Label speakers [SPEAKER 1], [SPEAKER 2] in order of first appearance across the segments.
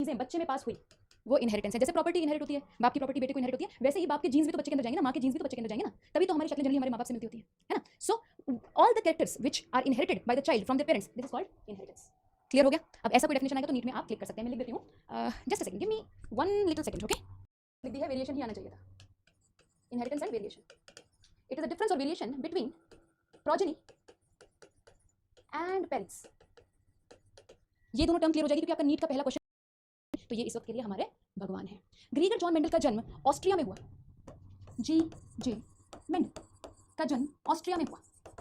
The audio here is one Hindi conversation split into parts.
[SPEAKER 1] चीज़ें बच्चे में पास हुई वो इनहेरिटेंस है। जैसे प्रॉपर्टी इनहेरिट होती है, बाप की प्रॉपर्टी बेटे को इनहेरिट होती है, वैसे ही बाप के जीन्स भी तो बच्चे के अंदर जाएंगे ना, माँ के जीन्स भी तो बच्चे के अंदर जाएंगे ना, तभी तो हमारी शक्लें जनरली हमारे माँ बाप से मिलती होती है ना। So all the characters which are inherited by the child from their parents, this is called inheritance. Clear हो गया? अब ऐसा कोई डेफिनेशन आएगा तो नीट में आप क्लिक कर सकते हैं। मैं लिख देती हूँ, just a second, give me one little second, okay. लिख दी है, वेरिएशन ही आना चाहिए था, inheritance and variation. It is a difference और variation between progeny and parents. ये दोनों टर्म क्लियर हो जाएगी क्योंकि आपका नीट का पहला क्वेश्चन तो ये इस वक्त के लिए हमारे भगवान है। ग्रीगर जॉन मेंडल का जन्म ऑस्ट्रिया में हुआ। जी जे मेंडल का जन्म ऑस्ट्रिया में हुआ।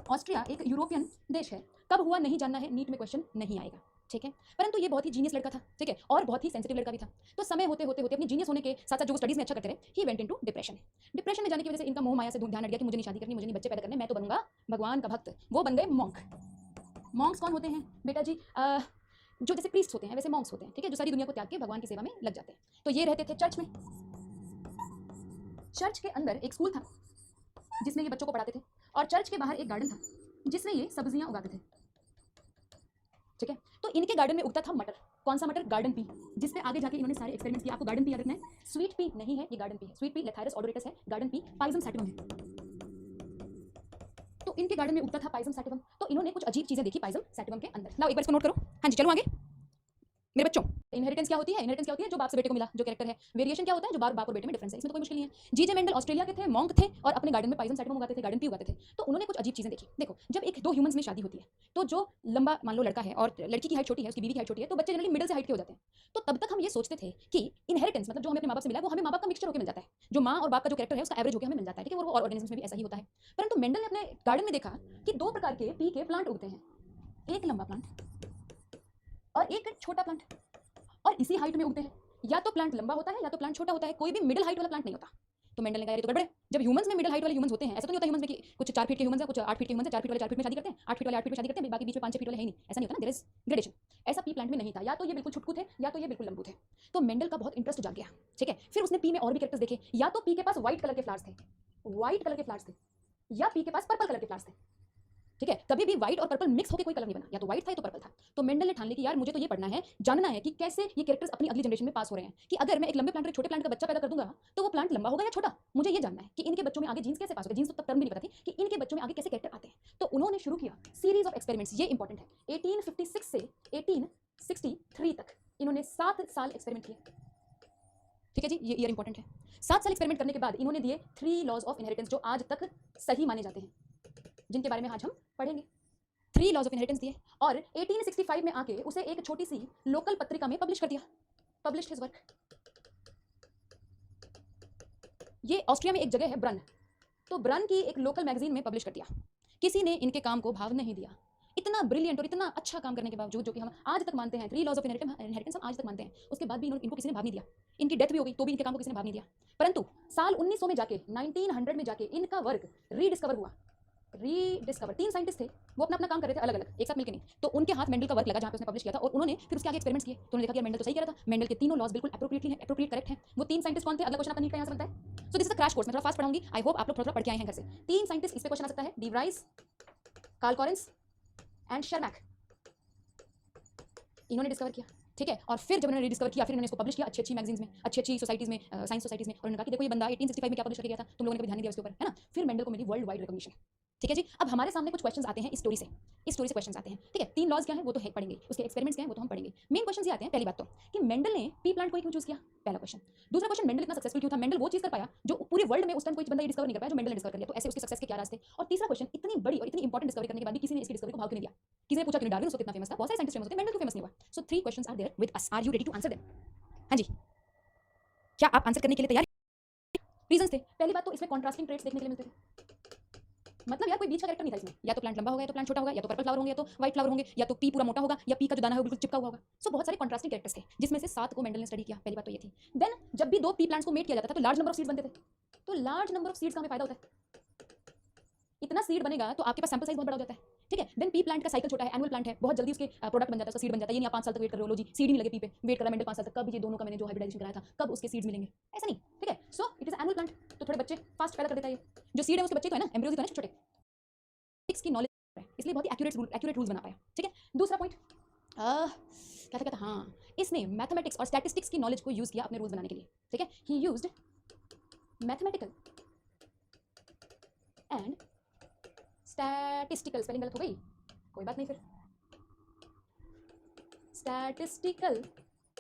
[SPEAKER 1] ऑस्ट्रिया एक यूरोपियन देश है, कब हुआ नहीं जानना है, नीट में क्वेश्चन नहीं आएगा, ठीक है। परंतु ये बहुत ही जीनियस लड़का था, ठीक है, और बहुत ही सेंसिटिव लड़का भी था। तो समय होते होते होते अपनी जीनियस होने के साथ साथ जो स्टडीज में अच्छा करते रहे, he went into depression. Depression में जाने की वजह से इनका मोह माया से ध्यान हट गया कि मुझे नहीं शादी करनी, मुझे नहीं बच्चे पैदा करने, मैं तो बनूंगा भगवान का भक्त। वो बन गए मॉन्क। मॉन्क्स कौन होते हैं बेटा जी? जो जैसे प्रीस्ट होते हैं वैसे मॉन्क्स होते हैं, ठीक है, जो सारी दुनिया को त्याग के भगवान की सेवा में लग जाते हैं। तो ये रहते थे चर्च में। चर्च के अंदर एक स्कूल था जिसमें ये बच्चों को पढ़ाते थे, और चर्च के बाहर एक गार्डन था जिसमें ये सब्जियां उगाते थे, ठीक है। तो इनके गार्डन में उगता था मटर। कौन सा मटर? गार्डन पी, जिसपे आगे जाके इन्होंने सारे एक्सपेरिमेंट्स किए। आपको गार्डन पी याद रखना है, स्वीट पी नहीं है, ये गार्डन पी है। स्वीट पी लेथायरस ओडोरेटस है, गार्डन पी पाइजम सैटिवम है। तो इनके गार्डन में उगता था पाइजम सैटिवम। तो इन्होंने कुछ अजीब चीजें देखी पाइजम सैटिवम के अंदर। लाओ एक बार इसको नोट करो। हाँ जी, चलो आगे मेरे बच्चों। इनहेरिटेंस क्या होती है? इनहेरिटेंस क्या होती है? जो बाप से बेटे को मिला, जो कैरेक्टर है। वेरिएशन क्या होता है? जो बाप और बेटे में डिफरेंस है। इसमें तो कोई मुश्किल नहीं है। जीजे मेंडल ऑस्ट्रेलिया के थे, मॉन्क थे, और अपने गार्डन में पाइजम सैटिवम उगाते थे, गार्डन पी उगाते थे। तो उन्होंने कुछ अजीब चीजें देखी। देखो, जब एक दो ह्यूमंस में शादी होती है तो जो लंबा मान लो लड़का है और लड़की की हाइट छोटी है, उसकी बीवी की हाइट छोटी है, तो बच्चे जनरली मिडिल से हाइट के हो जाते हैं। तो तब तक हम ये सोचते थे कि इनहेरिटेंस मतलब जो हमें अपने माँ बाप से मिला है वो हमें माँ बाप का मिक्सचर होकर मिल जाता है, जो माँ और बाप का जो कैरेक्टर है उसका एवरेज होकर हमें मिल जाता है, ठीक है। और ऑर्गेनिज्म्स में भी ऐसा ही होता है। परंतु मेंडल ने अपने गार्डन में देखा कि दो प्रकार के पी के प्लांट उगते हैं, एक लंबा प्लांट और एक छोटा प्लांट, और इसी हाइट में उगते हैं। या तो प्लांट लंबा होता है या तो प्लांट छोटा होता है, कोई भी मिडिल हाइट वाला प्लांट नहीं होता। तो मेंडल ने कहा यार ये तो गड़बड़ है। जब ह्यूमंस में मिडिल हाइट वाले ह्यूमंस होते हैं, ऐसा तो नहीं होता ह्यूमंस में कि कुछ 4 फीट के ह्यूमंस हैं, कुछ 8 फीट के ह्यूमंस हैं, 4 फीट वाले 4 फीट में शादी करते हैं, 8 फीट वाले 8 फीट में शादी करते हैं, बाकी बीच में 5-6 फीट वाले है नहीं, ऐसा नहीं होता ना, देयर इज ग्रेडेशन। ऐसा पी प्लांट में नहीं था, या तो ये बिल्कुल छुटकू थे या तो ये बिल्कुल लंबू थे। तो मेंडल का बहुत इंटरेस्ट जाग गया, ठीक है। फिर उसने पी में और भी कैरेक्टर्स देखे, या तो पी के पास व्हाइट कलर के फ्लावर्स थे, व्हाइट कलर के फ्लावर्स थे, या पी के पास पर्पल कलर के फ्लावर्स थे, ठीक है। कभी भी व्हाइट और पर्पल मिक्स होकर कोई कलर नहीं बना, या तो व्हाइट था या तो पर्पल था। तो मेंडल ने ठान ली कि यार मुझे तो ये पढ़ना है, जानना है कि कैसे ये कैरेक्टर्स अपनी अगली जनरेशन में पास हो रहे हैं, कि अगर मैं एक लंबे प्लांट और एक छोटे प्लांट का बच्चा पैदा कर दूंगा तो वो प्लांट लंबा होगा या छोटा। मुझे ये जानना है कि इनके बच्चों में आगे जीन्स कैसे पास होगा, जीन्स तो तब टर्म भी नहीं पता थी कि इनके बच्चों में आगे कैसे कैरेक्टर आते हैं। तो उन्होंने शुरू किया सीरीज ऑफ एक्सपेरिमेंट्स, ये इंपॉर्टेंट है। 1856 से 1863 तक इन्होंने 7 साल एक्सपेरिमेंट किए, ठीक है जी, ये ईयर इंपॉर्टेंट है। 7 साल एक्सपेरिमेंट करने के बाद इन्होंने दिए 3 लॉज ऑफ इनहेरिटेंस, जो आज तक सही माने जाते हैं, जिनके बारे में आज हम पढ़ेंगे। 3 लॉज ऑफ इनहेरिटेंस दिए, और 1865 में आके उसे एक छोटी सी लोकल पत्रिका में पब्लिश कर दिया, पब्लिश्ड हिज वर्क। ये ऑस्ट्रिया में एक जगह है ब्रन, तो ब्रन की एक लोकल मैगजीन में पब्लिश कर दिया। किसी ने इनके काम को भाव नहीं दिया। इतना ब्रिलियंट और इतना अच्छा काम करने के बावजूद, जो कि हम आज तक मानते हैं 3 लॉज ऑफ इनहेरिटेंस हम आज तक मानते हैं, उसके बाद भी इनको किसी ने भाव नहीं दिया। इनकी डेथ भी हो गई तो भी इनके काम को किसी ने भाव नहीं दिया। परंतु साल 1900 में जाके 1900 में जाके इनका वर्क रीडिस्कवर हुआ। रीडिस्कवर 3 साइंटिस्ट थे, वो अपना अपना काम कर रहे थे अलग अलग, एक साथ मिलकर नहीं। तो उनके हाथ मेंडल का वर्क लगा जहाँ पे उसने पब्लिश किया था, और उन्होंने फिर उसके आगे एक्सपेरिमेंट्स किए। तो उन्होंने देखा कि मेंडल तो सही कह रहा था, मेंडल के तीनों लॉज बिल्कुल एप्रोप्रिएट करेक्ट हैं। वो 3 साइंटिस्ट कौन थे? अगला क्वेश्चन आपका नीट का यहाँ से बनता है। सो दिस इज क्रैश कोर्स, मैं थोड़ा फास्ट पढ़ाऊंगी, आई होप आप लोग थोड़ा पढ़ के आए हैं घर से। 3 साइंटिस्ट इस पे क्वेश्चन आ सकता है, de Vries, Carl Correns and Tschermak. इन्होंने डिस्कवर किया, ठीक है। और फिर जब उन्होंने डिस्कवर किया, फिर उन्होंने इसको पब्लिश किया अच्छी अच्छी मैगजीन्स में, अच्छी अच्छी सोसाइटीज में, साइंस सोसाइटीज में। और उन्होंने कहा कि देखो ये बंदा 1865 में क्या पब्लिश करके गया था, तुम लोगों ने कभी ध्यान नहीं दिया उसके ऊपर, है ना। फिर मेंडल को मिली वर्ल्ड वाइड रिकॉग्निशन, ठीक है जी। अब हमारे सामने कुछ क्वेश्चंस आते हैं इस स्टोरी से, क्वेश्चंस आते हैं, ठीक है। 3 लॉज क्या है वो तो है पढ़ेंगे, उसके एक्सपेरिमेंट्स क्या है वो तो हम पढ़ेंगे। मेन क्वेश्चन ये आते हैं, पहली बात तो कि मेंडल ने पी प्लांट को क्यों चूज किया, पहला क्वेश्चन। दूसरा क्वेश्चन, मेंडल इतना सक्सेसफुल क्यों था, मेंडल वो चीज कर पाया जो पूरे वर्ल्ड में उस टाइम कोई बंदा ये डिस्कवर नहीं कर पाया, जो मेंडल ने डिस्कवर कर लिया, तो ऐसे उसके सक्सेस के क्या राज थे। और तीसरा क्वेश्चन, इतनी बड़ी और इतनी इंपॉर्टेंट डिस्कवरी करने के बाद भी किसी ने इसकी डिस्कवरी को भाव क्यों नहीं दिया। किसी ने पूछा क्यों, डार्विन उसको कितना फेमस था, बहुत सारे साइंटिस्ट फेमस थे, मेंडल क्यों फेमस नहीं हुआ। So 3 questions are there with us, are you ready to answer them? हाँ जी, क्या आप आंसर करने के लिए तैयार हैं? रीजंस थे, पहली बात तो इसमें कॉन्ट्रास्टिंग ट्रेट्स देखने के लिए मिलते थे। मतलब यार कोई बीच का कैरेक्टर नहीं था इसमें, या तो प्लांट लंबा होगा या तो प्लांट छोटा होगा, या तो पर्पल फ्लावर होंगे या तो व्हाइट फ्लावर होंगे, या तो पी पूरा मोटा होगा या पी का जो दाना है वो बिल्कुल चिपका हुआ होगा। सो बहुत सारे कॉन्ट्रास्टिंग कैरेक्टर्स थे, जिसमें से 7 को मेंडल ने स्टडी किया, पहली बात तो ये थी। देन जब भी 2 पी प्लांट्स को मेट किया जाता था तो लार्ज नंबर ऑफ सीड्स बनते थे। तो लार्ज नंबर ऑफ सीड्स का हमें फायदा होता है, इतना सीड बनेगा तो आपके पास सैंपल साइज बहुत बड़ा हो जाता है, ठीक है। देन पी प्लांट का साइकिल छोटा है, एनुअल प्लांट है, बहुत जल्दी उसके प्रोडक्ट बन जाता है, उसका सीड बन जाता है। ये नहीं आप 5 साल तक वेट कर रहे हो, लो जी सीड ही नहीं लगे पी पे, वेट करा मेंडल 5 साल तक, कब ये दोनों का मैंने जो हाइब्रिडाइजेशन कराया था कब उसके सीड्स मिलेंगे, ऐसा नहीं, ठीक है। So it is annual plant, तो थोड़े बच्चे फास्ट पैदा कर देता है। ये जो सीड है उसके बच्चे तो है ना, एम्ब्रियोज तो है ना छोटे, की नॉलेज है, इसलिए बहुत ही एक्यूरेट रूल्स बना पाया, ठीक है। दूसरा पॉइंट, क्या था हाँ, इसने मैथमेटिक्स और स्टैटिस्टिक्स की नॉलेज को यूज़ किया अपने रूल्स बनाने के लिए, ठीक है। ही used mathematical and statistical, spelling गलत हो गई, कोई बात नहीं, फिर स्टैटिस्टिकल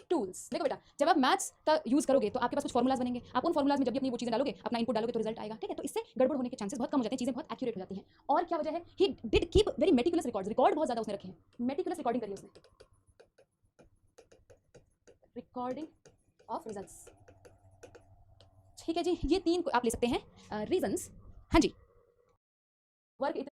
[SPEAKER 1] टूल्स। देखो बेटा, जब आप मैथ्स का यूज करोगे तो आपके पास कुछ फॉर्मुलाज बनेंगे, आप उन फॉर्मुलाज में जब भी अपनी वो चीजें डालोगे, अपना इनपुट डालोगे तो रिजल्ट आएगा, ठीक है। तो इससे गड़बड़ होने के चांसेस बहुत कम हो जाते हैं, चीजें बहुत एक्यूरेट हो जाती हैं। और क्या वजह है, he did keep very meticulous records, record बहुत ज्यादा उसने रखे हैं, मेटिकुलस रिकॉर्डिंग करी उसने, रिकॉर्डिंग ऑफ रिजल्ट्स, ठीक है जी। ये तीन आप ले सकते हैं रीजंस। हाँ जी, वर्क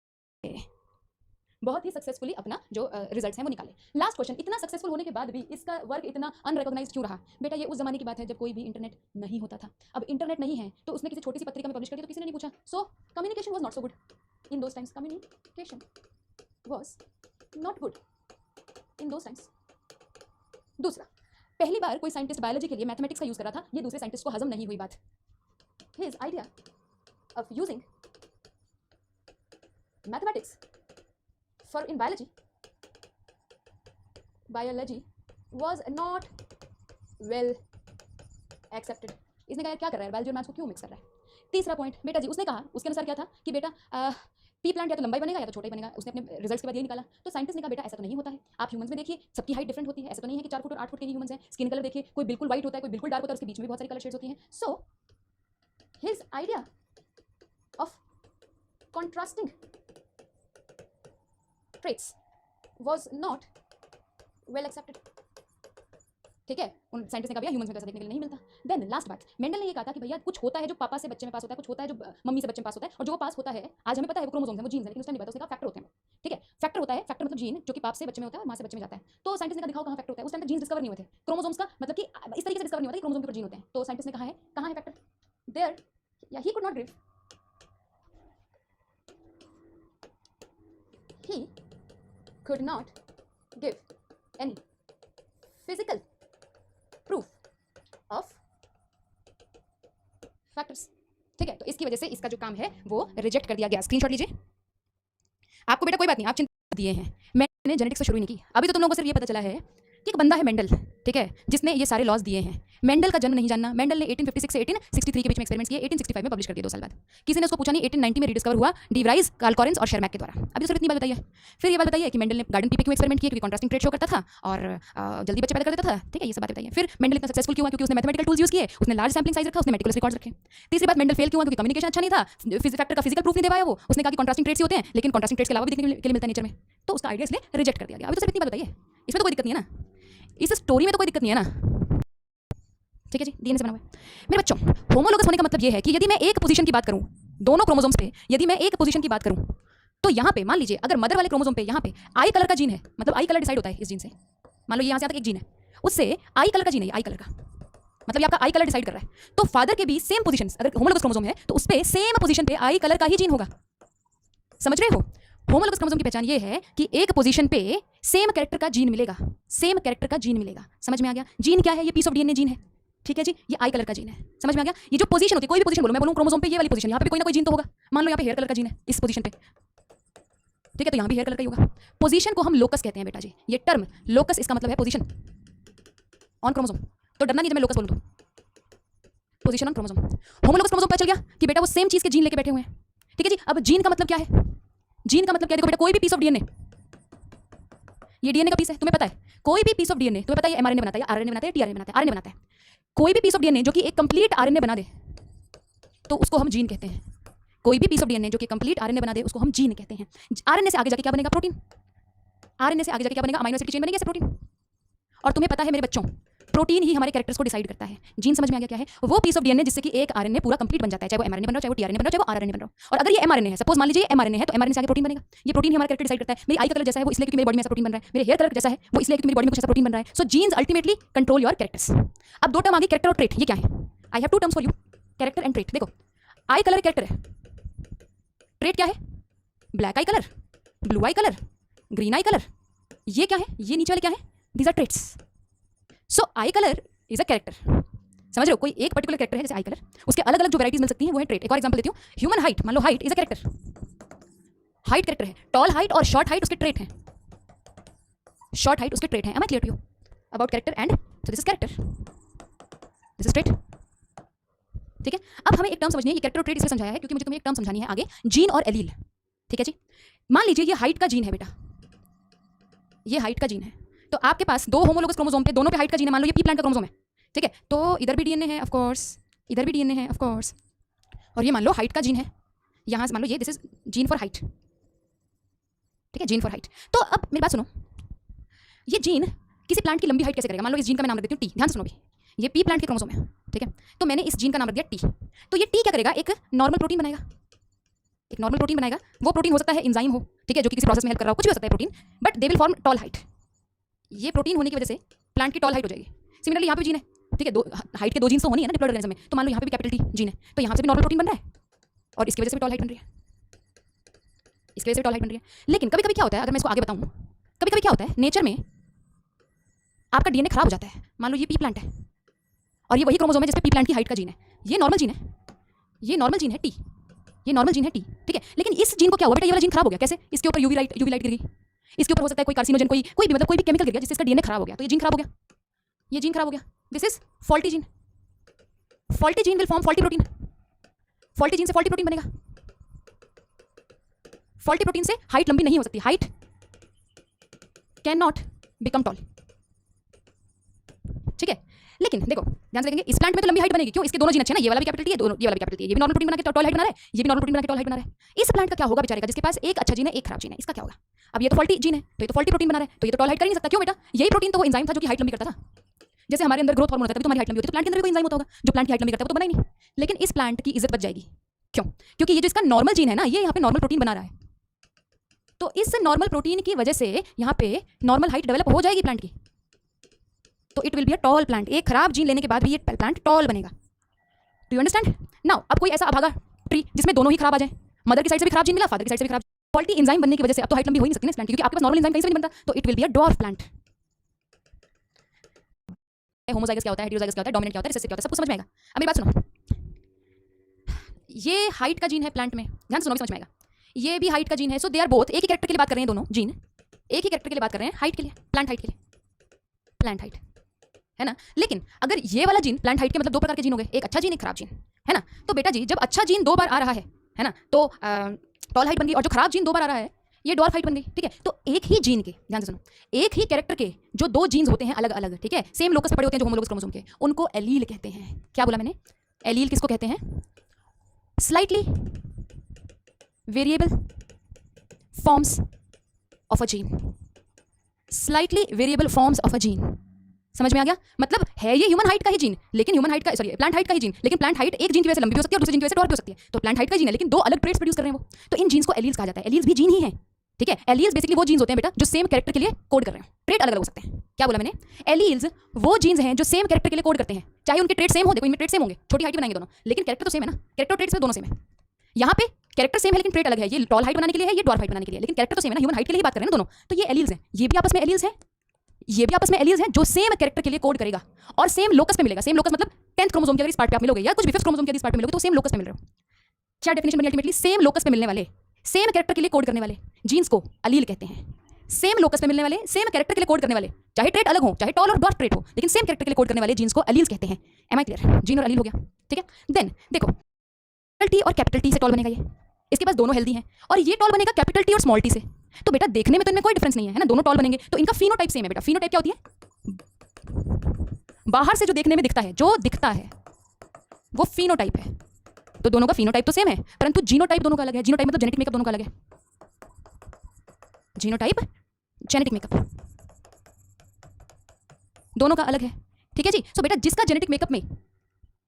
[SPEAKER 1] बहुत ही सक्सेसफुली अपना जो रिजल्ट्स हैं वो निकाले। लास्ट क्वेश्चन, इतना सक्सेसफुल होने के बाद भी इसका वर्क इतना अनरिकॉग्नाइज्ड क्यों रहा? बेटा ये उस जमाने की बात है जब कोई भी इंटरनेट नहीं होता था। अब इंटरनेट नहीं है तो उसने किसी छोटी सी पत्रिका में पब्लिश कर दिया तो किसी ने नहीं पूछा। So communication was not so good in those times, communication was not good in those times. दूसरा, पहली बार कोई साइंटिस्ट बायोलॉजी के लिए मैथमेटिक्स का यूज कर रहा था, ये दूसरे साइंटिस्ट को हजम नहीं हुई बात। His idea of using mathematics for in biology was not well accepted। इसने कहा क्या कर रहा है, बायोलॉजी और मैथ्स को क्यों मिक्स कर रहा है। तीसरा पॉइंट बेटा जी, उसने कहा, उसके अनुसार क्या था कि बेटा पी प्लांट या तो लंबाई बनेगा या तो छोटा ही बनेगा। उसने अपने रिजल्ट्स के बाद यही निकाला। तो साइंटिस्ट ने कहा बेटा ऐसा तो नहीं होता है, आप ह्यूमंस में देखिए सबकी हाइट डिफरेंट होती है, ऐसा तो नहीं है कि 4 फुट और 8 फुट के ही ह्यूमंस हैं। स्किन कलर देखिए, कोई बिल्कुल व्हाइट होता है, कोई बिल्कुल डार्क होता है, उसके बीच में भी बहुत सारी कलर शेड्स होती हैं। So his idea of contrasting traits was not well accepted, ठीक है। उन साइंटिस्ट ने कहा भैया ह्यूमंस में तो ऐसा देखने के लिए नहीं मिलता। देन लास्ट बात, मेंडल ने ये कहा था कि भैया कुछ होता है जो पापा से बच्चे में पास होता है, कुछ होता है जो मम्मी से बच्चे में पास होता है, और जो पास होता है आज हमें पता है वो क्रोमोसोम्स हैं, वो जीन्स हैं, लेकिन उस टाइम नहीं पता। उसने कहा फैक्टर होते हैं, ठीक है। फैक्टर होता है, फैक्टर मतलब जीन जो कि बाप से बच्चे में होता है और माँ से बच्चे में जाता है। तो साइंटिस्ट ने कहा दिखाओ कहाँ फैक्टर होता है। उस टाइम तक जीन्स डिस्कवर नहीं हुए थे, क्रोमोसोम्स का मतलब कि इस तरीके से डिस्कवर नहीं होता कि क्रोमोसोम के ऊपर जीन होते हैं। तो साइंटिस्ट ने कहा है कहाँ है फैक्टर, देयर या he could not give, he could not give any physical proof of factors, ठीक है। तो इसकी वजह से इसका जो काम है वो रिजेक्ट कर दिया गया। स्क्रीनशॉट लीजिए। आपको बेटा कोई बात नहीं, आप चिंता दिए हैं, मैंने जेनेटिक्स से शुरू नहीं की। अभी तो तुम लोगों को सिर्फ ये पता चला है कि एक बंदा है मेंडल, ठीक है, जिसने ये सारे लॉज दिए हैं। मेंडल का जन्म नहीं जानना। मेंडल ने 1856 से 1863 के बीच में एक्सपेरिमेंट्स किए, 1865 में पब्लिश कर दिए 2 साल बाद। किसी ने उसको पूछा नहीं। 1890 में रीडिस्कवर हुआ डीवराइज, कार्ल कॉरेंस और शेरमैक के द्वारा। अभी तो सिर्फ इतनी बात बताइए। फिर ये बात बताइए कि मेंडल ने गार्डन पी पे क्यों एक्सपेरिमेंट किए, क्योंकि कॉन्ट्रास्टिंग ट्रेट शो करता था और जल्दी बच्चे पैदा कर देता था, ठीक है। ये सब बात बताइए। फिर मेंडल इतना सक्सेसफुल क्यों हुआ, क्योंकि उसने मैथमेटिकल टूल्स यूज किए, उसने लार्ज सैम्पलिंग साइज रखा, उसने मेटिकुलस रिकॉर्ड्स रखे। तीसरी बात, मेंडल फेल क्यों हुआ, क्योंकि कम्युनिकेशन अच्छा नहीं था, फैक्टर का फिजिकल प्रूफ नहीं दे पाया वो। उसने कहा कि कॉन्ट्रास्टिंग ट्रेट्स ही होते हैं, लेकिन कॉन्ट्रास्टिंग ट्रेट्स के अलावा भी देखने के लिए मिलता है नेचर में, तो उसका आइडिया इसलिए रिजेक्ट कर दिया गया। अभी तो सिर्फ इतनी बात बताइए, इसमें तो कोई दिक्कत नहीं है ना, इस स्टोरी में तो कोई दिक्कत नहीं है ना, ठीक है जी। डीएनए से बना हुआ है। मेरे बच्चों, होमोलोगस होने का मतलब ये है कि यदि मैं एक पोजीशन की बात करूं, दोनों क्रोमोसोम्स पे यदि मैं एक पोजीशन की बात करूं, तो यहाँ पे मान लीजिए अगर मदर वाले क्रोमोसोम पे यहाँ पे आई कलर का जीन है, मतलब आई कलर डिसाइड होता है इस जीन से। मान लो यहाँ से आता एक जीन है, उससे आई कलर का जीन है, आई कलर का मतलब ये आपका आई कलर डिसाइड कर रहा है। तो फादर के भी सेम पोजीशन, अगर होमोलोगस क्रोमोसोम है तो उस पर सेम पोजीशन पे आई कलर का ही जीन होगा। समझ रहे हो? होमोलोगस क्रोमोसोम की पहचान ये है कि एक पोजीशन पे सेम कैरेक्टर का जीन मिलेगा, सेम कैरेक्टर का जीन मिलेगा। समझ में आ गया? जीन क्या है? ये पीस ऑफ डीएनए जीन है, ठीक है जी। ये आई कलर का जीन है। समझ में आ गया? ये जो पोजीशन होती है, कोई भी पोजीशन बोलो, मैं बोलूं क्रोमोसोम पे ये वाली पोजीशन, यहाँ पे कोई ना कोई जीन तो होगा। मान लो यहाँ पे हेयर कलर का जीन है इस पोजीशन पे, ठीक है, तो यहाँ भी हेयर कलर का ही होगा। पोजीशन को हम लोकस कहते हैं बेटा जी। ये टर्म लोकस, इसका मतलब है पोजीशन ऑन क्रोमोसोम। तो डरना नहीं जब मैं लोकस बोलूं तो, position on chromosome. Homologous chromosome पता चल गया कि बेटा वो सेम चीज के जीन लेके बैठे हुए हैं, ठीक है जी। अब जीन का मतलब क्या है? जीन का मतलब क्या है? देखो बेटा, कोई भी पीस ऑफ डीएनए, ये डीएनए का पीस है, तुम्हें पता है। कोई भी पीस ऑफ डीएनए तुम्हें पता है एमआरएनए बनाता है, आरएनए बनाता है, टीआरएनए बनाता है, आरएनए बनाता है। कोई भी पीस ऑफ डीएनए जो कि एक कंप्लीट आरएनए बना दे तो उसको हम जीन कहते हैं। कोई भी पीस ऑफ डीएनए जो कि कंप्लीट आरएनए बना दे उसको हम जीन कहते हैं। आरएनए से आगे जाके क्या बनेगा? प्रोटीन। आरएनए से आगे जाके क्या बनेगा? अमीनो एसिड चेन बनेगी, ऐसे प्रोटीन। और तुम्हें पता है मेरे बच्चों, प्रोटीन ही हमारे कैरेक्टर्स को डिसाइड करता है। जीन समझ में आ गया क्या है? वो पीस ऑफ डीएनए जिससे कि एक आरएनए पूरा कंप्लीट बन जाता है, चाहे वो एमआरएनए बन रहा हो, चाहे वो टीआरएनए बन रहा हो, चाहे वो आरएनए बन रहा हो। और अगर ये एमआरएनए है, सपोज मान लीजिए एमआरएनए है, तो एमआरएनए से आगे प्रोटीन बनेगा। ये प्रोटीन ही हमारा कैरेक्टर डिसाइड करता है। मेरी आई का कलर जैसा है वो इसलिए क्योंकि मेरी बॉडी में ऐसा प्रोटीन बन रहा है। मेरे हेयर कलर जैसा है वो इसलिए क्योंकि मेरी बॉडी में कुछ ऐसा प्रोटीन बन रहा है। So genes ultimately control your characters. अब 2 टर्म आ गई, कैरेक्टर और ट्रेट। ये क्या है? I have 2 terms for you, character and trait. देखो, आई कलर कैरेक्टर है, ट्रेट क्या है? Black eye colour, blue eye colour, green eye colour. ये क्या है? ये नीचे वाले क्या है? These are traits. So eye colour is a character. समझ रहे हो? कोई एक पर्टिकुलर कैरेक्टर है जैसे आई कलर, उसके अलग अलग जो वैराइटीज मिल सकती हैं वो है ट्रेट। एक और एग्जांपल देती हूँ, ह्यूमन हाइट। मान लो height is a character, height character है। टॉल हाइट और शॉर्ट हाइट उसके ट्रेट हैं। शॉर्ट हाइट उसके ट्रेट हैं. Am I clear to you about character and so this is character, this is trait. ठीक है, अब हमें एक टर्म समझनी है. ये कैरेक्टर और ट्रेट इसलिए समझाया है क्योंकि मुझे तुम्हें एक टर्म समझानी है आगे, जीन और एलील. ठीक है जी, मान लीजिए ये हाइट का जीन है बेटा, ये हाइट का जीन है. तो आपके पास दो होमोलोगस क्रोमोसोम पे दोनों पे हाइट का जीन है. मान लो ये पी प्लांट का क्रोमोसोम है. ठीक है, तो इधर भी डीएनए है ऑफ कोर्स, इधर भी डीएनए है ऑफ कोर्स, और ये मान लो हाइट का जीन है. यहाँ से मान लो ये this is gene for height. ठीक है, जीन फॉर हाइट. तो अब मेरी बात सुनो, ये जीन किसी प्लांट की लंबी हाइट कैसे करेगा? मान लो इस जीन का मैं नाम रख देती हूँ टी. ध्यान से सुनो भी, ये पी प्लांट के क्रोमोसोम है. ठीक है, तो मैंने इस जीन का नाम रख दिया टी. तो ये टी क्या करेगा? एक नॉर्मल प्रोटीन बनाएगा. एक नॉर्मल प्रोटीन बनाएगा. वो प्रोटीन हो सकता है इंजाइम हो, ठीक है, जो कि किसी प्रोसेस में हेल्प कर रहा हो, कुछ भी हो सकता है protein, but they will form tall height. ये प्रोटीन होने की वजह से प्लांट की टॉल हाइट हो जाएगी. सिमिलरली यहाँ पे जीन है. ठीक है, दो हाइट के दो जीन्स तो होनी है ना डिप्लॉयड ऑर्गेनिज्म में. तो मान लो यहाँ पे भी कैपिटल टी जीन है, तो यहाँ से भी नॉर्मल प्रोटीन बन रहा है और इसकी वजह से भी टॉल हाइट बन रही है. इसकी वजह से टॉल हाइट बन रही है. लेकिन कभी कभी क्या होता है, अगर मैं इसको आगे बताऊँ, कभी कभी क्या होता है नेचर में, आपका डीएनए खराब हो जाता है. मान लो ये पी प्लांट है और ये वही क्रोमोसोम है जिसपे पी प्लांट की हाइट का जीन है. ये नॉर्मल जीन है, ये नॉर्मल जीन है टी, ये नॉर्मल जीन है टी. ठीक है, लेकिन इस जीन को क्या हुआ बेटा? ये वाला जीन खराब हो गया. कैसे? इसके ऊपर यूवी लाइट गिर गई. इसके ऊपर हो सकता है कोई कार्सिनोजन, कोई भी मतलब कोई भी केमिकल गिर गया जिससे इसका डीएनए खराब हो गया. तो ये जीन खराब हो गया, ये जीन खराब हो गया. This is faulty gene. Faulty gene will form faulty protein. Faulty gene से फॉल्टी प्रोटीन बनेगा. फॉल्टी प्रोटीन से हाइट लंबी नहीं हो सकती. Height can not become tall. ठीक है, लेकिन देखो ध्यान से देखेंगे, इस प्लांट में तो लंबी हाइट बनेगी. क्यों? इसके दोनों जीन अच्छे ना, ये वाला भी कैपिटल टी है, ये वाला भी कैपिटल टी है. ये भी नॉर्मल प्रोटीन बना के टॉल हाइट बना रहा है, ये भी नॉर्मल प्रोटीन बना के टॉल हाइट बना रहा है. इस प्लांट का क्या होगा बेचारे का, जिसके पास एक अच्छा जीन है एक खराब जीन है? इसका क्या होगा? अब ये तो फॉल्टी जीन है, तो ये तो फॉल्टी प्रोटीन बना रहा है, तो ये तो टॉल हाइट कर नहीं सकता. क्यों बेटा? यही प्रोटीन तो वो एंजाइम था जो कि हाइट लंबी करता था. जैसे हमारे अंदर ग्रोथ हार्मोन होता है तो हमारी हाइट लंबी होती है, तो प्लांट के अंदर भी कोई एंजाइम होता होगा जो प्लांट की हाइट लंबी करता है, वो तो बना ही नहीं. लेकिन इस प्लांट की इज्जत बच जाएगी. क्यों? क्योंकि ये जो इसका नॉर्मल जीन है ना, ये यहाँ पे नॉर्मल प्रोटीन बना रहा है. तो इस नॉर्मल प्रोटीन की वजह से यहाँ पे नॉर्मल हाइट डेवलप हो जाएगी प्लांट की. तो it will be a tall plant. एक खराब जीन लेने के बाद भी ये प्लांट टॉल बनेगा. Do you understand now? अब कोई ऐसा अभागा ट्री जिसमें दोनों ही खराब आ जाए, मदर की साइड से भी खराब जीन मिला, फादर की साइड से भी खराब, फॉल्टी एंजाइम बनने की वजह से अब तो हाइट लंबी हो ही नहीं सकती ना इस प्लांट की, क्योंकि आपके पास नॉर्मल एंजाइम कहीं से नहीं बनता. तो it will be a dwarf plant. Homozygous क्या होता है, हेटेरोजाइगस क्या होता है, डोमिनेंट क्या होता है, रिसेसिव क्या होता है, सब कुछ समझ में आएगा. अब मेरी बात सुनो, ये हाइट का जीन है प्लांट में, ध्यान सुनो, समझ में आएगा. ये भी हाइट का जीन है. सो दे आर बोथ, एक ही कैरेक्टर के लिए बात कर रहे हैं दोनों जीन, एक ही कैरेक्टर के लिए बात कर रहे हैं, हाइट के लिए, प्लांट हाइट के लिए, प्लांट हाइट है ना. लेकिन अगर ये वाला जीन, प्लांट हाइट के मतलब दो प्रकार के जीन हो गए, एक अच्छा जीन एक खराब जीन, है ना. तो बेटा जी जब अच्छा जीन दो बार आ रहा है ना, तो टॉल हाइट बन गई, और जो खराब जीन दो बार आ रहा है ये डॉर्फ हाइट बन गई. ठीक है, तो एक ही जीन के, ध्यान से सुनो, एक ही कैरेक्टर के जो दो जीन्स होते हैं अलग अलग, ठीक है, सेम लोकस पे पड़े होते हैं जो होमोलोगस क्रोमोसोम के, उनको एलील कहते हैं. क्या बोला मैंने? एलील किसको कहते हैं? Slightly variable forms of a gene. Slightly variable forms of a gene. समझ में आ गया? मतलब है ये ह्यूमन हाइट का ही जीन, लेकिन ह्यूमन हाइट का, सॉरी, प्लांट हाइट का ही जीन, लेकिन प्लांट हाइट एक जीन की वजह से लंबी हो सकती है और दूसरे जीन की वजह से डॉर्फ हो सकती है. तो प्लांट हाइट का जीन है लेकिन दो अलग ट्रेट्स प्रोड्यूस कर रहे हैं वो, तो इन जीन्स को एलील्स कहा जाता है. एलील्स भी जीन ही है. ठीक है, एलील्स बेसिकली वो जीन्स होते हैं बेटा जो सेम कैरेक्टर के लिए कोड कर रहे हैं. ट्रेट अलग अलग हो सकते हैं. क्या बोला मैंने? एलील्स वो जीन्स हैं जो सेम कैरेक्टर के लिए कोड करते हैं, चाहे उनके ट्रेट सेम हो. देखो इनमें ट्रेट सेम होंगे, छोटी हाइट बनाएंगे दोनों, लेकिन कैरेक्टर तो सेम है ना. कैरेक्टर ट्रेट्स में दोनों सेम है. यहाँ पे कैरेक्टर सेम है लेकिन ट्रेट अलग है. ये टॉल हाइट बनाने के लिए है, ये डॉर्फ हाइट बनाने के लिए, लेकिन कैरेक्टर तो सेम है ना, ह्यूमन हाइट के लिए ही बात कर रहे हैं ना दोनों. तो ये एलील्स हैं, ये भी आपस में एलील्स हैं, ये भी आपस में एलील्स हैं जो सेम कैरेक्टर के लिए कोड करेगा और सेम लोकस पे मिलेगा. सेम लोकस मतलब 10th क्रोमोसोम के अगर इस पार्ट पे आप मिलोगे या कुछ भी 5th क्रोमोसोम के इस पार्ट पे मिलोगे तो सेम लोकस पे मिल रहे हो. क्या डेफिनेशन बनी अल्टीमेटली? सेम लोकस पे मिलने वाले, सेम कैरेक्टर के लिए कोड करने वाले जीन्स को एलील कहते हैं. सेम लोकस पे मिलने वाले, सेम कैरेक्टर के लिए कोड करने वाले, चाहे ट्रेट अलग हो, चाहे टॉल और डॉर्फ ट्रेट हो, लेकिन सेम कैरेक्टर के लिए कोड करने वाले जीन्स को एलील्स कहते हैं. Am I clear? जीन और एलील हो गया. ठीक है, देन देखो टी और कैपिटल टी से टॉल बनेगा ये. इसके पास दोनों हेल्दी हैं और ये टॉल बनेगा कैपिटल टी और स्मॉल टी से. तो बेटा देखने में तो इनमें कोई डिफरेंस नहीं है ना, दोनों टॉल बनेंगे. तो इनका फिनोटाइप सेम है बेटा. फिनोटाइप क्या होती है? बाहर से जो देखने में दिखता है, जो दिखता है वो फिनोटाइप है. तो दोनों का फिनोटाइप तो सेम है, परंतु जीनोटाइप दोनों का अलग है. जीनोटाइप मतलब जेनेटिक मेकअप दोनों का अलग है. जीनोटाइप जेनेटिक मेकअप दोनों का अलग है. ठीक है जी. सो बेटा जिसका जेनेटिक मेकअप में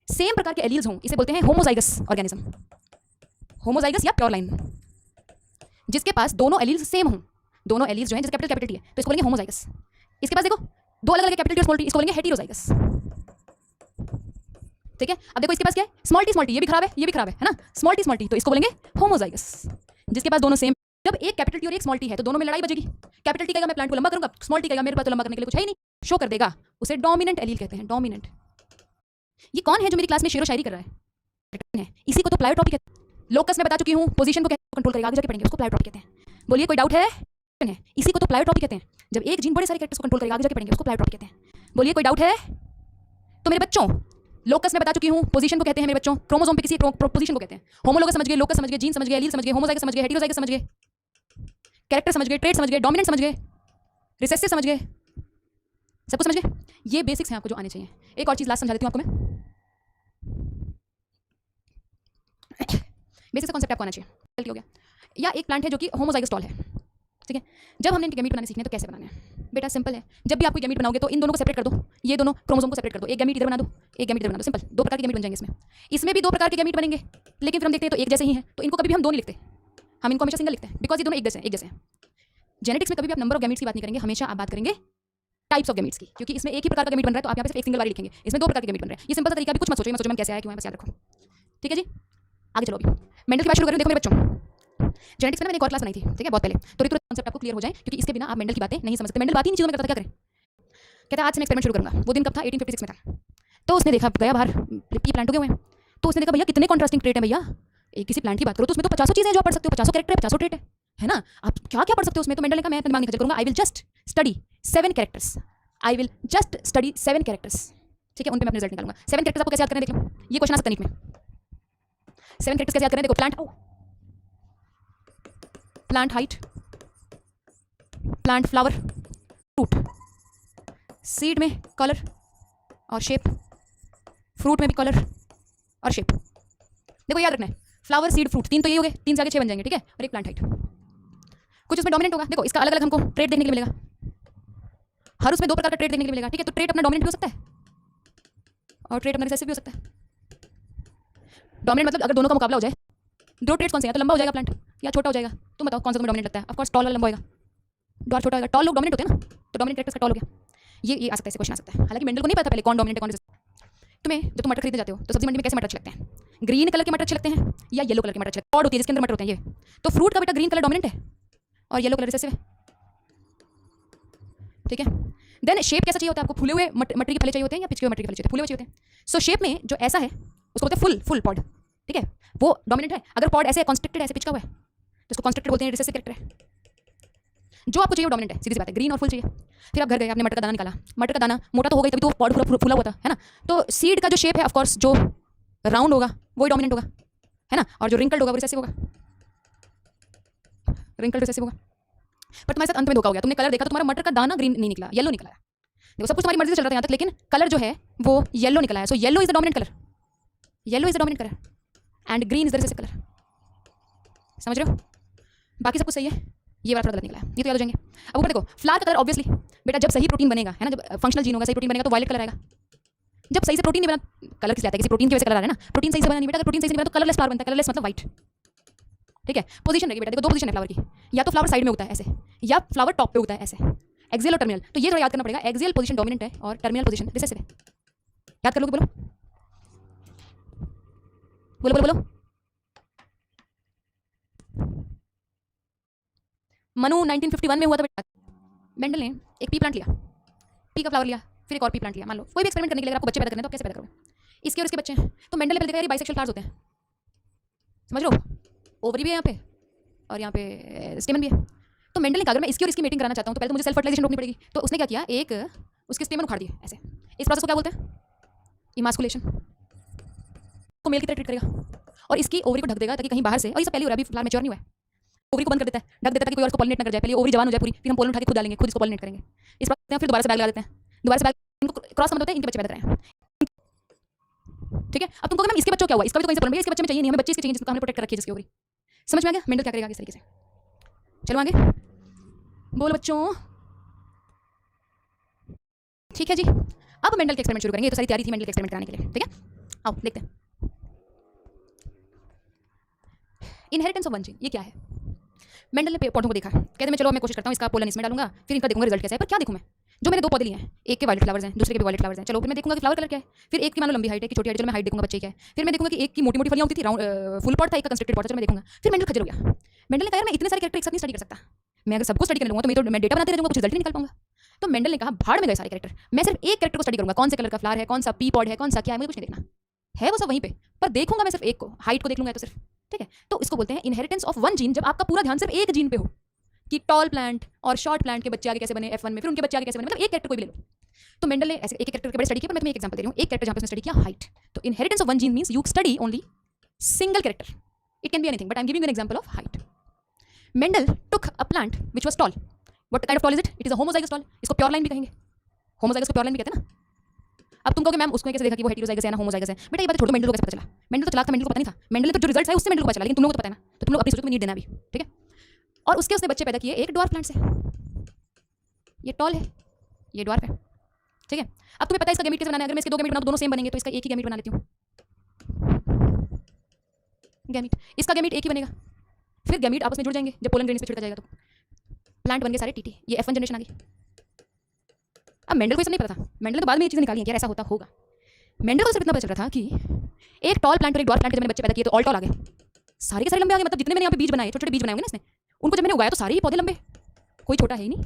[SPEAKER 1] सेम प्रकार के एलील्स हों, इसे बोलते हैं होमोजाइगस ऑर्गेनिज्म. होमोजाइगस या प्योर लाइन. जिसके पास दोनों एलील्स सेम हों, दोनों एलील्स जो हैं जैसे कैपिटल टी है तो इसको बोलेंगे होमोजाइगस. इसके पास देखो दो अलग अलग कैपिटल टी और स्मॉल टी, इसको बोलेंगे हेटेरोजाइगस. ठीक है, अब देखो इसके पास क्या है? स्मॉल टी, ये भी खराब है, ये भी खराब है ना. स्मॉल टी, तो इसको बोलेंगे होमोजाइगस. जिसके पास दोनों सेम, जब एक कैपिटल टी और एक स्मॉल टी है तो दोनों में लड़ाई बजेगी. कैपिटल टी कहेगा मैं प्लांट को लंबा करूंगा, स्मॉल टी कहेगा मेरे पास तो लंबा करने के लिए कुछ है ही नहीं, शो कर देगा. उसे डोमिनेंट एलील कहते हैं. डोमिनेंट. ये कौन है जो मेरी क्लास में शेरो शायरी कर रहा है? इसी को तो प्लायोट्रॉपी कहते हैं. लोकस में बता चुकी हूँ, पोजीशन को कंट्रोल करेगा, आगे जाके पढ़ेंगे, उसको प्लायोट्रॉपी कहते हैं. बोलिए कोई डाउट है? इसी को तो प्लायोट्रॉपी कहते हैं. जब एक जीन बड़े सारे कैरेक्टर्स को कंट्रोल करेगा, आगे जाके पढ़ेंगे, उसको प्लाइट्रॉपी कहते हैं। बोलिए कोई डाउट है? तो मेरे बच्चों, लोकस में बता चुकी हूँ, पोजीशन को कहते हैं मेरे बच्चों, क्रोमोसोम पे किसी पोजीशन को कहते हैं। होमोलोगस समझ गए, लोकस समझ गए, जीन समझ गए, एलील समझ गए, होमोजाइगस समझ गए, हेटेरोजाइगस समझ गए, कैरेक्टर समझ गए, ट्रेट समझ गए, डोमिनेंट समझ गए, रिसेसिव समझ गए, सब कुछ समझ गए। ये बेसिक्स हैं आपको जो आने चाहिए। एक और चीज़ लास्ट समझा देती हूँ आपको मैं। बेसिक कॉन्सेप्ट आपको आना चाहिए। गलती हो गया। या एक प्लांट है जो कि होमोजाइगस टॉल है, ठीक है। जब हमने इनके गैमीट बनाने सीखने हैं तो कैसे बनाने हैं? बेटा सिंपल है, जब भी आप कोई गैमीट बनाओगे तो इन दोनों को सेपरेट कर दो, ये दोनों क्रोमोसोम को सेपरेट कर दो, एक गैमीट इधर बना दो, एक गैमीट इधर बना दो, सिंपल। दो प्रकार के गैमीट बन जाएंगे इसमें। इसमें भी दो प्रकार के गैमीट बनेंगे, लेकिन फिर हम देखते हैं तो एक जैसे ही हैं, तो इनको कभी भी हम दो नहीं लिखते, हम इनको हमेशा सिंगल लिखते हैं, बिकॉज ये दोनों एक जैसे हैं। जेनेटिक्स में कभी भी आप नंबर ऑफ गैमीट्स की बात नहीं करेंगे, हमेशा आप बात करेंगे टाइप्स ऑफ गैमीट्स की, क्योंकि इसमें एक ही प्रकार का गैमीट बन रहा है तो आप यहाँ पे सिर्फ एक सिंगल बार लिखेंगे, इसमें दो प्रकार के गैमीट बन रहे हैं। ये सिंपल सा तरीका भी, कुछ मत सोचो, मैं कैसे आया क्यों है, बस याद रखो, ठीक है जी। आगे चलो, अभी मेंडल की बात शुरू करें। देखो मेरे बच्चों, जेनेटिक्स में मैंने एक और क्लास बनाई थी, ठीक है, बहुत पहले, तो रितु कॉन्सेप्ट आपको क्लियर हो जाए, क्योंकि इसके बिना आप मेंडल की बातें नहीं समझते। मेंडल बात ही नहीं चीज़ों में करता था, क्या करें? कहता है आज से मैं एक्सपेरिमेंट शुरू करूंगा। वो दिन कब था? 1856 में था। तो उसने देखा, गया बाहर, पी प्लांट उगे हुए हैं, तो उसने देखा भैया कितने कॉन्ट्रास्टिंग ट्रेट है भैया, एक किसी प्लांट की बात करो तो उसमें तो 50 चीज़ें जो आप पढ़ सकते हो, 50 कैरेक्टर है, 50 ट्रेट है ना, आप क्या क्या पढ़ सकते हो उसमें। तो मेंडल ने कहा मैं दिमाग नहीं खर्च करूंगा, I will just study 7 characters, I will just study 7 characters, ठीक है, उन पे मैं अपना रिजल्ट निकालूंगा। 7 कैरेक्टर्स आपको कैसे याद करने, देख लो, ये क्वेश्चन आ सकता है नीट में। 7 कैरेक्टर्स कैसे याद करें? देखो, plant height, plant flower, fruit, seed में कलर और शेप, फ्रूट में भी कलर और शेप। देखो याद रखना है, फ्लावर सीड फ्रूट, 3 तो ये हो गए, 3 से आगे 6 बन जाएंगे, ठीक है, और एक प्लांट हाइट। कुछ उसमें डोमिनेंट होगा, देखो इसका अलग अलग हमको ट्रेट देखने के लिए मिलेगा, हर उसमें 2 प्रकार का ट्रेट देखने के लिए मिलेगा, ठीक है। तो ट्रेट अपना डोमिनेंट भी हो सकता है और ट्रेट अपना रिसेसिव भी हो सकता है। डोमिनेंट मतलब अगर दोनों का मुकाबला हो जाए, दो ट्रेट्स कौन से हैं, तो लंबा हो जाएगा प्लांट या छोटा हो जाएगा, तुम बताओ कौन सा तुम्हें डोमिनेंट लगता है? ऑफ कोर्स टॉल वाला लंबा होगा, डॉट छोटा होगा। टॉल लोग डोमिनेंट होते हैं ना, तो डोमिनेंट कैरेक्टर्स का टॉल हो गया। ये आ सकता है, ऐसे क्वेश्चन आ सकता है। हालांकि मेंडल को नहीं पता पहले कौन डोमिनेंट है कौन रिसेसिव। तुम्हें जब तुम मटर खरीदने जाते हो तो सब्जी मंडी में कैसे मटर अच्छे लगते हैं? ग्रीन कलर के मटर अच्छे लगते हैं या येलो कलर के मटर अच्छे लगते हैं? पॉड होती है जिसके अंदर मटर होते हैं ये, तो फ्रूट का बेटा ग्रीन कलर डोमिनेंट है और येलो कलर रिसेसिव है, ठीक है। देन शेप कैसा चाहिए होता है आपको? फूले हुए मटर के फले चाहिए होते हैं या पिचके हुए मटर के फले चाहिए? फूले हुए चाहिए होते हैं। सो शेप में जो ऐसा है उसको बोलते हैं फुल पॉड, ठीक है, वो डोमिनेंट है। अगर पॉड ऐसे कॉन्स्ट्रिक्टेड ऐसे पिचका हुआ है तो उसको कॉन्स्ट्रिक्टेड बोलते हैं, रिसेसिव कैरेक्टर है। जो आपको चाहिए वो डोमिनेंट है, सीधी सी बात है। ग्रीन और फुल चाहिए। फिर आप घर गए, आपने मटर का दाना निकाला, मटर का दाना मोटा तो हो गई, तभी तो पॉड पूरा फूला हुआ था, है ना। तो सीड का जो शेप है, ऑफ कोर्स जो राउंड होगा वही डोमिनेंट होगा, है ना, और जो रिंकल्ड होगा वो रिसेसिव होगा, रिंकल्ड रिसेसिव होगा। पर तुम्हारे साथ अंत में धोखा हो गया, तुमने कलर देखा तो तुम्हारा मटर का दाना ग्रीन नहीं निकला, येलो निकला है। देखो सब कुछ तुम्हारी मर्जी से चल रहा था यहाँ तक, लेकिन कलर जो है वो येलो निकला है। So yellow is the dominant colour, yellow is the dominant colour and green is the recessive colour. समझ रहे हो? बाकी सब कुछ सही है, ये वाला थोड़ा गलत निकला है, ये तो याद हो जाएंगे। अब ऊपर देखो, फ्लावर का कलर ऑब्वियसली बेटा जब सही प्रोटीन बनेगा, है ना, जब फंक्शनल जीन होगा, सही प्रोटीन बनेगा तो वायलेट कलर आएगा। जब सही से प्रोटीन नहीं बना, कलर किस आता है? किसी प्रोटीन की वजह से कलर आ रहा है ना। प्रोटीन सही से बना नहीं बेटा, अगर प्रोटीन सही से नहीं बना तो कलरलेस फ्लावर बनता है, कलरलेस मतलब व्हाइट, ठीक है। पोजीशन रहेगी बेटा, देखो 2 पोजीशन है फ्लावर की, या तो फ्लावर साइड में उगता है ऐसे, या फ्लावर टॉप पे उगता है ऐसे, एक्सियल और टर्मिनल। तो ये थोड़ा याद करना पड़ेगा, एक्सियल पोजीशन डोमिनेंट है और टर्मिनल पोजीशन रिसेसिव है। याद कर लोगे? बोलो बोलो बोलो बोलो। मनु 1951 में हुआ था बेटा। मेंडल ने एक पी प्लांट लिया, पी का फ्लावर लिया, फिर एक और पी प्लांट लिया। मान लो कोई भी एक्सपेरिमेंट करने के लिए अगर आपको बच्चे पैदा करने हैं तो कैसे पैदा करोगे? इसके और इसके बच्चे हैं, तो मेंडल ने पहले देखा यार बाइसेक्सुअल फ्लावर्स होते हैं, समझ लो, ओवरी भी है यहाँ पे और यहाँ पे स्टेमन भी है। तो मेंडल ने कहा अगर मैं इसकी और इसकी मीटिंग कराना चाहता हूँ तो पहले तो मुझे सेल्फ फर्टिलाइजेशन रोकनी पड़ेगी। तो उसने क्या किया, एक उसके स्टेमन उखाड़ दिए ऐसे। इस प्रोसेस को क्या बोलते हैं? इमास्कुलेशन। को मेल की तरह ट्रीट करेगा और इसकी ओवरी को ढक देगा ताकि कहीं बाहर से, और ये सब पहले हो रहा है, अभी फ्लावर मैच्योर नहीं हुआ है, ओवरी को बंद कर देता है, ढक देता है ताकि कोई और को पॉलिनेट ना कर जाए। पहले ओवरी जवान हो जाए पूरी, फिर हम पोलन उठा के खुद डालेंगे, खुद इसको पॉलिनेट करेंगे। इस बात फिर दोबारा से बैग लगा देते हैं, दोबारा से बैग, इनको क्रॉस मत होता है, इनके बच्चे पैदा कराएं, ठीक है। अब तुमको मैम इसके बच्चों क्या हुआ, इसका भी तो कहीं से पॉलन, इसके बच्चे में चाहिए नहीं, हमें बच्चे इसके चाहिए जिसको हमने प्रोटेक्ट कर रखी है, जिसकी ओवरी। समझ में आ गया मेंडल क्या करेगा इस तरीके से? चलो आगे बोलो बच्चों, ठीक है जी। अब मेंडल के एक्सपेरिमेंट शुरू करेंगे, ये तो सारी तैयारी थी मेंडल के एक्सपेरिमेंट कराने के लिए, ठीक है। आओ देखते हैं इनहेरिटेंस ऑफ वन जीन, ये क्या है? मेंडल ने पौधों को देखा, कहते मैं चलो मैं कोशिश करता हूँ इसका पोलन इसमें डालूंगा, फिर इनका देखूंगा रिजल्ट कैसा है। पर क्या देखूं मैं? जो मैंने 2 पौधे लिए हैं, एक के वायलेट फ्लावर्स हैं, दूसरे के भी वायलेट फ्लावर्स हैं, चलो फिर मैं देखूंगा कि फ्लावर कलर क्या है। फिर एक की मानो लंबी हाइट है, कि छोटी हाइट, चलो मैं हाइट देखूंगा बच्चे क्या है। फिर मैं देखूंगा कि एक की मोटी मोटी फलियां होती थी, राउंड फुल पॉट था, एक का कंस्ट्रक्टेड पॉट था, चलो मैं देखूंगा। फिर मेंडल खजल हो गया। मेंडल ने कहा यार मैं इतने सारे कैरेक्टर एक साथ नहीं स्टडी कर सकता, मैं अगर सबको स्टडी कर लूंगा तो मैं डेटा बनाते रह जाऊंगा, कुछ रिजल्ट नहीं निकाल पाऊंगा। तो मेंडल ने कहा भाड़ में गए सारे कैरेक्टर, मैं सिर्फ एक कैरेक्टर को स्टडी करूंगा, कौन से कलर का फ्लावर है, कौन सा पी पॉड है, कौन सा क्या है, मुझे कुछ नहीं देखना है, वो सब वहीं पे, पर देखूंगा मैं सिर्फ एक को, हाइट को देख लूंगा तो सिर्फ, ठीक है। तो इसको बोलते हैं इनहेरिटेंस ऑफ वन जीन, जब आपका पूरा ध्यान सिर्फ एक जीन पे हो। कि टॉल प्लांट और शॉर्ट प्लांट के बच्चे आगे कैसे बने F1 में, फिर उनके बच्चे आगे कैसे बने, मतलब एक कैरेक्टर कोई भी ले लो। तो मेंडल ने ऐसे एक कैरेक्टर के बड़े स्टडी किया, पर मैं तुम्हें एक एग्जांपल दे रही हूँ। एक कैरेक्टर जहाँ पे उसने स्टडी किया हाइट। तो inheritance of one gene means you study only single character, it can be anything, but I am giving an example of height. Mendel took a plant which was tall. What kind of tall is it? It is a homozygous tall. इसको प्योर लाइन भी कहेंगे, होमोजाइगस को प्योर लाइन भी कहते हैं ना। अब तुम कहोगे मैम उसको कैसे देखा कि वो हेटेरोजाइगस है ना होमोजाइगस है? बेटा ये बात छोड़ दो, मेंडल को कैसे पता चला? मेंडल तो चलाक था, मेंडल को पता नहीं था। मेंडल ने तो जो रिजल्ट्स आए उससे मेंडल को पता चला, लेकिन तुम लोगों को तो पता है ना, तो तुम लोग अपनी सोच में नीड देना भी, ठीक है। और उसके उसने बच्चे पैदा किए एक ड्वार्फ प्लांट से। ये टॉल है, ये ड्वार्फ है, ठीक है। अब तुम्हें पता है इसका गैमीट कैसे बनाना है। अगर मैं इसके दो गैमीट बनाऊं तो दोनों सेम बनेंगे, तो इसका एक ही गैमीट बना लेती हूँ। गैमीट, इसका गैमीट एक ही बनेगा, फिर गैमीट आपस में जुड़ जाएंगे जब पोलन ग्रेन्स पे छिड़का जाएगा तो प्लांट बन गए सारे टीटी। ये F1 जनरेशन आ गई। अब मेंडल को ये सब नहीं पता था, मेंडल ने तो बाद में ये चीज़ें निकाली हैं कि यार ऐसा होता होगा। मेंडल को सिर्फ इतना पता चल रहा था कि एक टॉल प्लांट और एक ड्वार्फ प्लांट के जब मैंने बच्चे पैदा किए तो ऑल टॉल आ गए, सारे के सारे लंबे आ गए। मतलब जितने मैंने यहाँ पे बीज बनाए, छोटे छोटे बीज बनाए होंगे ना इसने, उनको जब मैंने उगाया तो सारे ही पौधे लंबे, कोई छोटा है ही नहीं।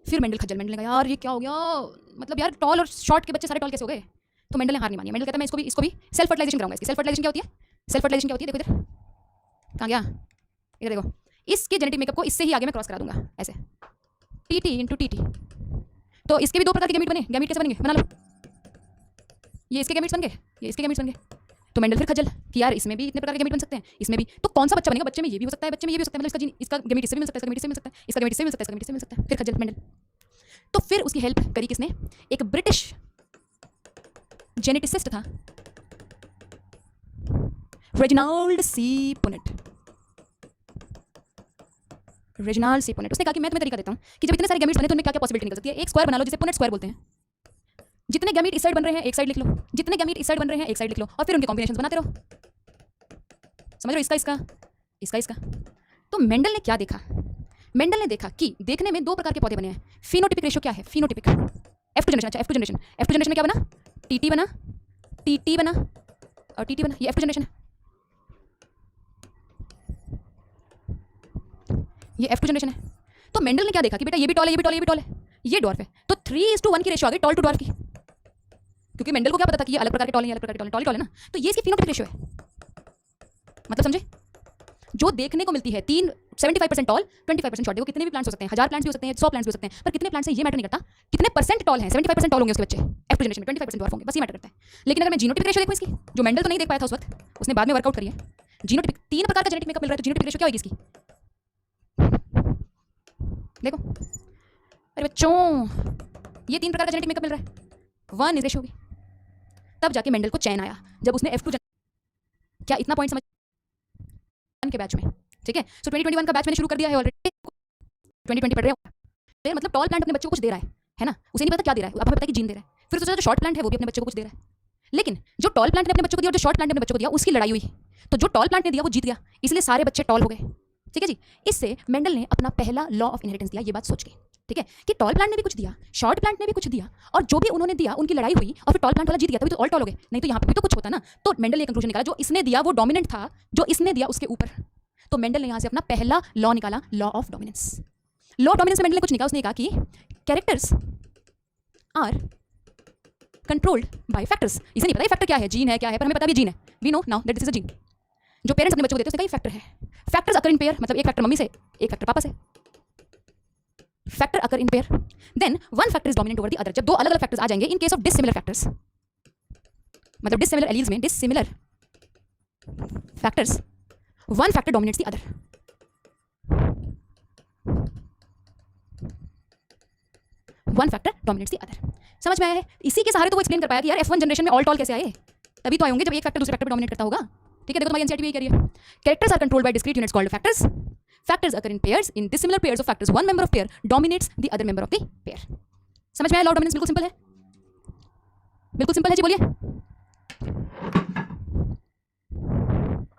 [SPEAKER 1] फिर मेंडल खज्जल, मेंडल ने कहा यार ये क्या हो गया, मतलब यार टॉल और शॉर्ट के बच्चे सारे टॉल कैसे हो गए? तो मेंडल ने हार नहीं मानी। मेंडल कहता मैं इसको भी सेल्फ फर्टिलाइजेशन कराऊंगा। इसकी सेल्फ फर्टिलाइजेशन क्या होती है? सेल्फ फर्टिलाइजेशन क्या होती है? देखो इधर, कहाँ गया? इधर देखो, इसके जेनेटिक मेकअप को इससे ही आगे मैं क्रॉस करा दूंगा ऐसे, टीटी इंटू टीटी। तो इसके भी दो प्रकार के गैमीट बने। गैमीट कैसे बनेंगे? बना लो। ये इसके गैमीट्स बन गए, ये इसके गैमीट्स बन गए। तो मेंडल फिर खज्जल कि यार इसमें भी इतने प्रकार के गैमीट बन सकते हैं, इसमें भी, तो कौन सा बच्चा बनेगा? बच्चे में ये भी हो सकता है, बच्चे में ये भी हो सकता है, मतलब इसका जीन, इसका गैमीट इससे भी मिल सकता है, इसका गैमीट इससे मिल सकता है, इसका गैमीट इससे मिल सकता है, इसका गैमीट इससे मिल सकता है। फिर खज्जल मेंडल। तो फिर उसकी हेल्प करी किसने? एक ब्रिटिश जेनेटिसिस्ट था, Reginald C Punnett. Reginald C Punnett. उसने कहा कि मैं तुम्हें तरीका देता हूं कि जब इतने सारे गैमीट्स बने तो उनमें क्या क्या पॉसिबिलिटी निकल सकती है। एक स्क्वायर बना लो जिसे पुनेट स्क्वायर बोलते हैं। जितने गैमीट इस साइड बन रहे हैं एक साइड लिख लो, जितने गैमीट इस साइड बन रहे हैं एक साइड लिख लो, और फिर उनके कॉम्बिनेशंस बनाते रहो। समझ रहे हो? इसका इसका इसका इसका। तो मेंडल ने क्या देखा? मेंडल ने देखा कि देखने में दो प्रकार के पौधे बने हैं। फिनोटिपिक रेशियो क्या है? Phenotypic F2 generation. अच्छा F2 जनरेशन, F2 जनरेशन में क्या बना? टीटी बना, टीटी बना और टीटी बना। ये F2 जनरेशन है, ये F2 जनरेशन है। तो मेंडल ने क्या देखा कि बेटा ये भी टॉल है, ये भी टॉल है, ये भी टॉल है, ये डॉर्फ है। तो 3:1 की रेशियो आ गई टॉल टू डॉर्फ की, क्योंकि मेंडल को क्या पता था कि ये अलग प्रकार के टॉल है, अलग प्रकार के टॉल है, टॉल है ना। तो ये इसकी फिनोटिपिक रेशियो है। मतलब समझे? जो देखने को मिलती है 75% टॉल 25% शॉर्ट। देखो कितने भी प्लांट्स हो सकते हैं, 1000 प्लांट्स भी हो सकते हैं, 100 प्लांट्स भी हो सकते हैं, पर कितने प्लांट्स हैं ये मैटर नहीं करता। कितने परसेंट टॉल हैं? 75% टॉल होंगे उसके बच्चे F2 जनरेशन में, 25% डॉर्फ होंगे, बस ये मैटर करता है। लेकिन अगर मैं जीनोटिपिक रेशियो देखूं इसकी, जो मेंडल तो नहीं देख पाया था उस वक्त, उसने बाद में वर्कआउट करी है। जीनोटिपिक 3 प्रकार का जेनेटिक मेकअप मिल रहा है, तो जीनोटिपिक रेशियो क्या होगी इसकी? देखो अरे बच्चों, ये 3 प्रकार का जेनेटिक मेकअप मिल रहा है, 1 रेशियो होगी। तब जाके मेंडल को चैन आया जब उसने F2 क्या इतना पॉइंट समझ के बैच में, ठीक है। सो 2021 का बैच मैंने शुरू कर दिया है ऑलरेडी, 2020 पढ़ रहे हो। मतलब टॉल प्लांट अपने बच्चों को कुछ दे रहा है ना, उसे नहीं पता क्या दे रहा है, अब हमें पता है कि जीन दे रहा है। फिर उससे जो शॉर्ट प्लांट है वो भी अपने बच्चों को कुछ दे रहा है, लेकिन जो टॉल प्लांट ने अपने बच्चों को दिया और जो शॉर्ट प्लांट ने अपने बच्चों को दिया उसकी लड़ाई हुई। तो जो टॉल प्लांट ने दिया वो जीत गया, इसलिए सारे बच्चे टॉल हो गए, ठीक है जी। इससे मेंडल ने अपना पहला लॉ ऑफ इनहेरिटेंस दिया, ये बात सोच के, ठीक है, कि टॉल प्लांट ने भी कुछ दिया, शॉर्ट प्लांट ने भी कुछ दिया, और जो भी उन्होंने दिया उनकी लड़ाई हुई और फिर टॉल प्लांट वाला जीत गया, तभी तो ऑल टॉल हो गए। नहीं तो यहाँ पे भी तो कुछ होता ना। तो मेंडल ने कंक्लूजन निकाला जो इसने दिया वो डोमिनेंट था, जो इसने दिया उसके ऊपर। तो मेंडल ने यहाँ से अपना पहला लॉ निकाला, law of dominance. Law of dominance में मेंडल ने कुछ निकाला, उसने कहा कि characters are controlled by factors. इसे नहीं पता ये फैक्टर क्या है, जीन है क्या है, पर हमें पता भी जीन है। We know now that this is a gene. जो पेरेंट्स अपने बच्चों को देते हैं उसने कहा ये फैक्टर है। फैक्टर्स अकर इन पेयर, मतलब एक फैक्टर मम्मी से एक फैक्टर पापा से। Factor occur in pair, then one factor is dominant over the other. जब दो अलग अलग फैक्टर्स आ जाएंगे in case of dissimilar factors, मतलब डिसिमिलर एलील्स में dissimilar factors, one factor dominates the other. One factor dominates the other. समझ में आया है? इसी के सहारे तो वो एक्सप्लेन कर पाया कि यार F1 जनरेशन में ऑल टॉल कैसे आए। तभी तो आए होंगे जब एक फैक्टर दूसरे फैक्टर पर डोमिनेट करता होगा, ठीक है। देखो तुम्हारी एनसीईआरटी भी यही कह रही है, characters are controlled by discrete units called factors. Factors occur in pairs, in dissimilar pairs of factors one member of pair dominates the other member of the pair. समझ में आया? लॉ ऑफ डोमिनेंस बिल्कुल सिंपल है, बिल्कुल सिंपल है जी, बोलिए।